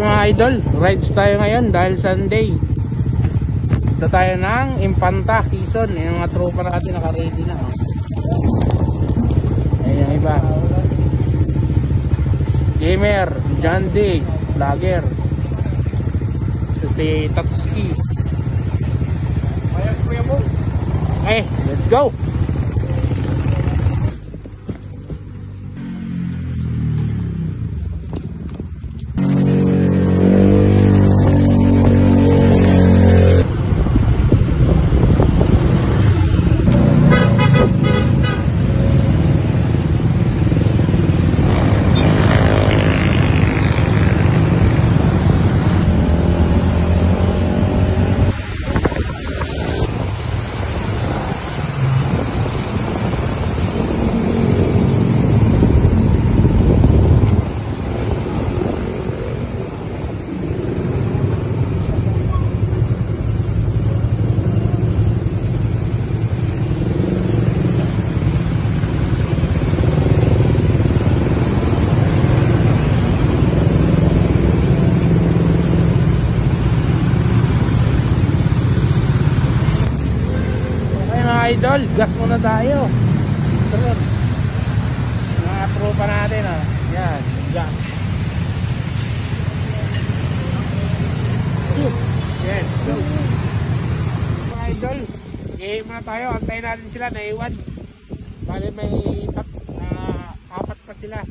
mga idol, rides tayo ngayon dahil Sunday. Ito tayo ng Impanta, Quezon. Yung mga tropa natin naka-ready na. Ayan yung iba. Gamer, John D, vlogger. Ito si Tatsuki. Okay, let's go! Idol, gas muna tayo. Turun. Mga tropa natin yan, gas. Yes, go. Mga idol, game muna tayo. Antayin natin sila, naiwan. Bale may apat pa sila.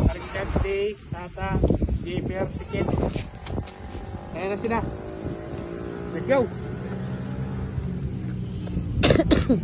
Karingan Day, Tata, Gamer, Ticket. Ayan na sila. Let's go. Let's go.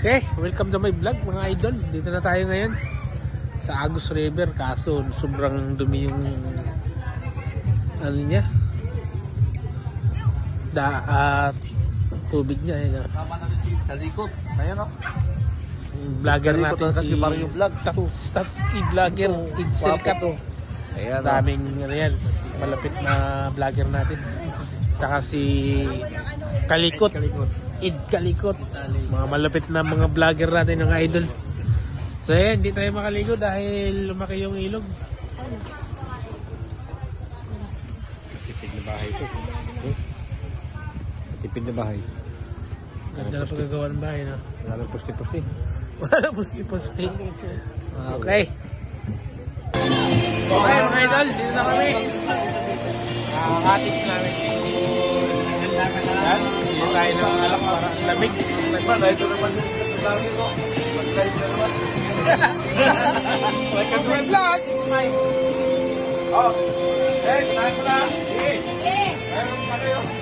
Okay, welcome to my vlog mga idol. Dito na tayo ngayon sa Agus River, kaso sobrang dumi yung ano niya, tubig niya yun. Talikot, ayan o. Vlogger natin si Mario Vlog. Tatsuki vlogger, Idselkat. Ayan, daming ano yan, malapit na vlogger natin. Saka si Kalikot, Id Kalikot, mga malapit na mga vlogger natin, mga idol. So ayan, hindi tayo makaligo dahil lumaki yung ilog. Tipid na bahay ito. Tipid na bahay. Ganda na pagkagawa ng bahay na. Wala na pusti-pusti. Wala pusti-pusti. Okay. Okay mga idol, dito na kami. Cottage namin. Yan, dito tayo ng alak para lamig. Ito naman yung dami ko. Mag-live na naman. Welcome to my vlog. Oh, hey, saan ko na? Hey, meron pa kayo.